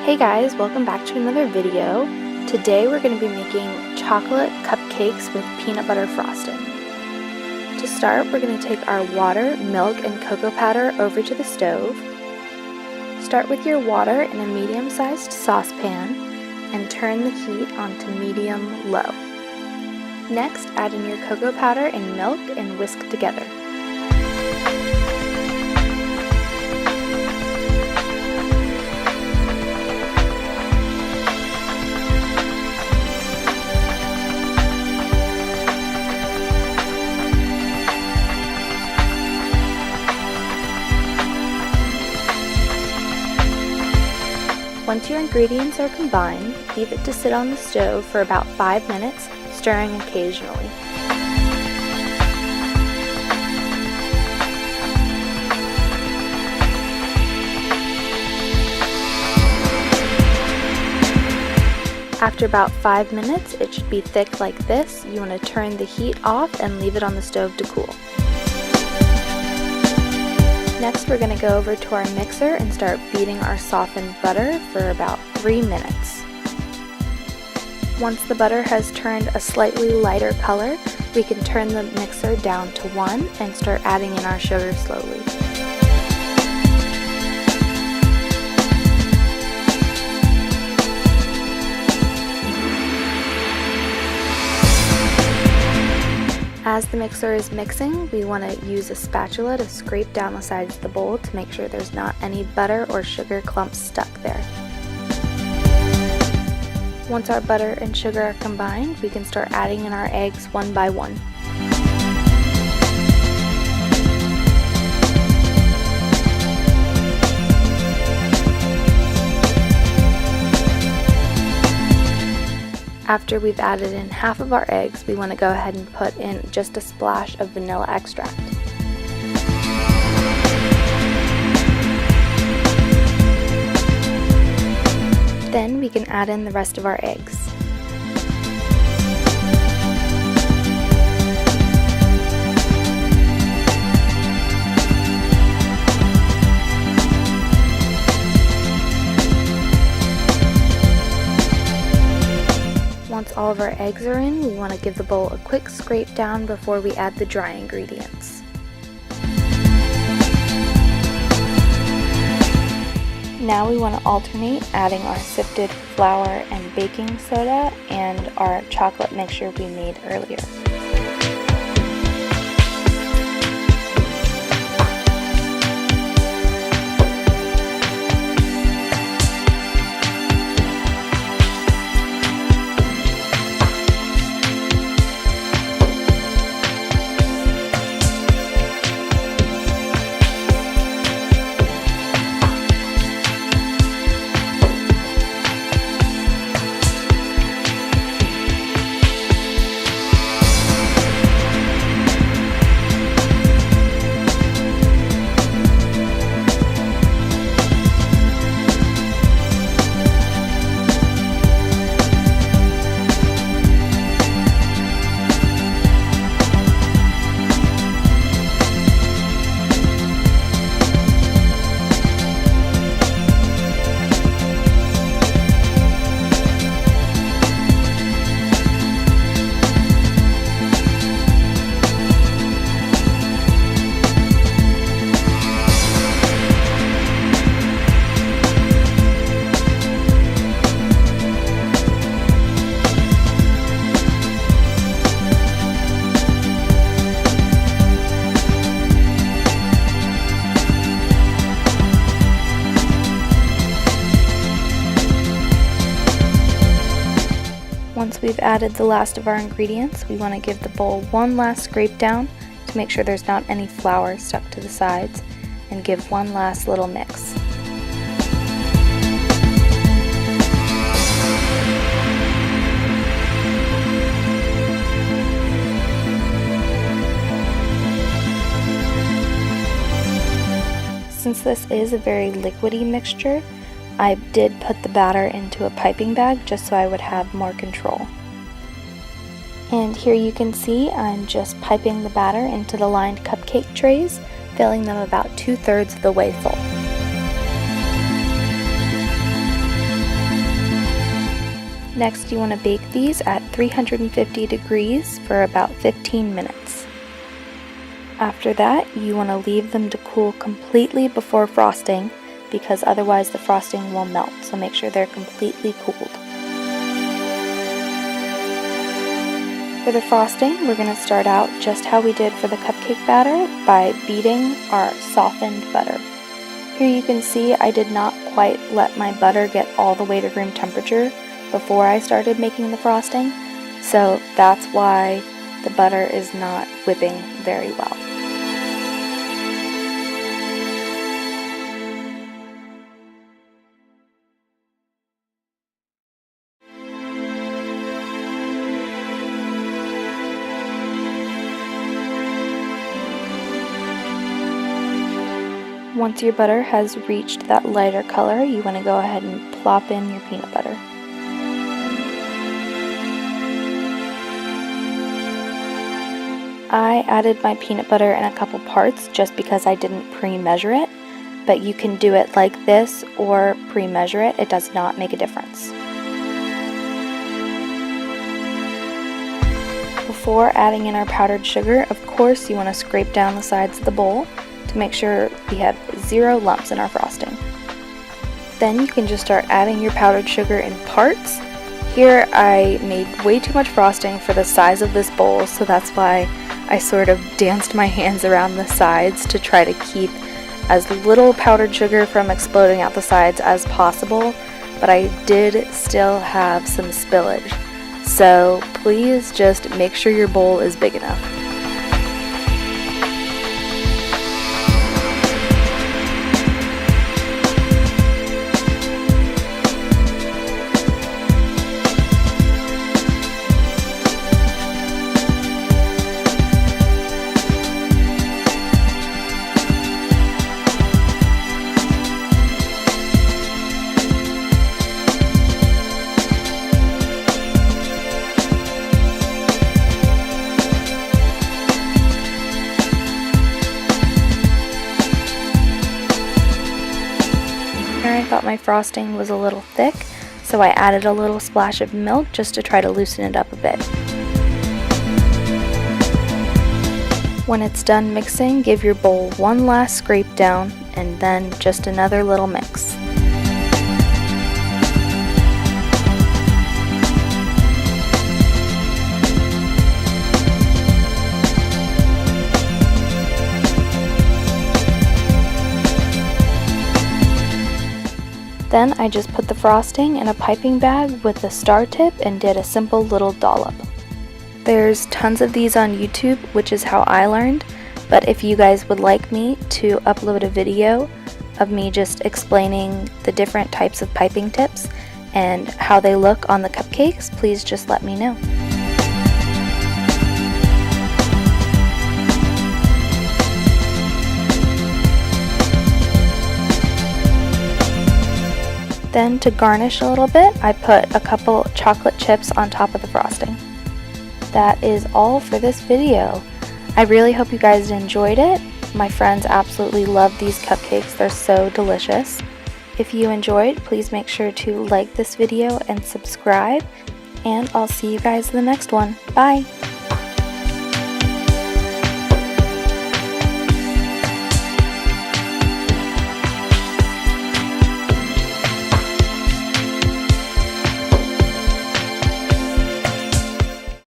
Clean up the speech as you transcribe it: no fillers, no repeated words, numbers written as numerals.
Hey guys, welcome back to another video. Today we're going to be making chocolate cupcakes with peanut butter frosting. To start, we're going to take our water, milk, and cocoa powder over to the stove. Start with your water in a medium-sized saucepan and turn the heat on to medium-low. Next, add in your cocoa powder and milk and whisk together. Once your ingredients are combined, leave it to sit on the stove for about 5 minutes, stirring occasionally. After about 5 minutes, it should be thick like this. You want to turn the heat off and leave it on the stove to cool. Next, we're going to go over to our mixer and start beating our softened butter for about 3 minutes. Once the butter has turned a slightly lighter color, we can turn the mixer down to 1 and start adding in our sugar slowly. As the mixer is mixing, we want to use a spatula to scrape down the sides of the bowl to make sure there's not any butter or sugar clumps stuck there. Once our butter and sugar are combined, we can start adding in our eggs one by one. After we've added in half of our eggs, we want to go ahead and put in just a splash of vanilla extract. Then we can add in the rest of our eggs. Once all of our eggs are in, we want to give the bowl a quick scrape down before we add the dry ingredients. Now we want to alternate adding our sifted flour and baking soda and our chocolate mixture we made earlier. Once we've added the last of our ingredients, we want to give the bowl one last scrape down to make sure there's not any flour stuck to the sides, and give one last little mix. Since this is a very liquidy mixture, I did put the batter into a piping bag just so I would have more control. And here you can see I'm just piping the batter into the lined cupcake trays, filling them about 2/3 of the way full. Next, you want to bake these at 350 degrees for about 15 minutes. After that, you want to leave them to cool completely before frosting, because otherwise the frosting will melt, so make sure they're completely cooled. For the frosting, we're going to start out just how we did for the cupcake batter by beating our softened butter. Here you can see I did not quite let my butter get all the way to room temperature before I started making the frosting, so that's why the butter is not whipping very well. Once your butter has reached that lighter color, you want to go ahead and plop in your peanut butter. I added my peanut butter in a couple parts just because I didn't pre-measure it, but you can do it like this or pre-measure it. It does not make a difference. Before adding in our powdered sugar, of course you want to scrape down the sides of the bowl to make sure we have 0 lumps in our frosting. Then you can just start adding your powdered sugar in parts. Here I made way too much frosting for the size of this bowl, so that's why I sort of danced my hands around the sides to try to keep as little powdered sugar from exploding out the sides as possible, but I did still have some spillage. So please just make sure your bowl is big enough. I thought my frosting was a little thick, so I added a little splash of milk just to try to loosen it up a bit. When it's done mixing, give your bowl one last scrape down and then just another little mix. Then I just put the frosting in a piping bag with the star tip and did a simple little dollop. There's tons of these on YouTube, which is how I learned, but if you guys would like me to upload a video of me just explaining the different types of piping tips and how they look on the cupcakes, please just let me know. Then to garnish a little bit, I put a couple chocolate chips on top of the frosting. That is all for this video. I really hope you guys enjoyed it. My friends absolutely love these cupcakes. They're so delicious. If you enjoyed, please make sure to like this video and subscribe, and I'll see you guys in the next one. Bye!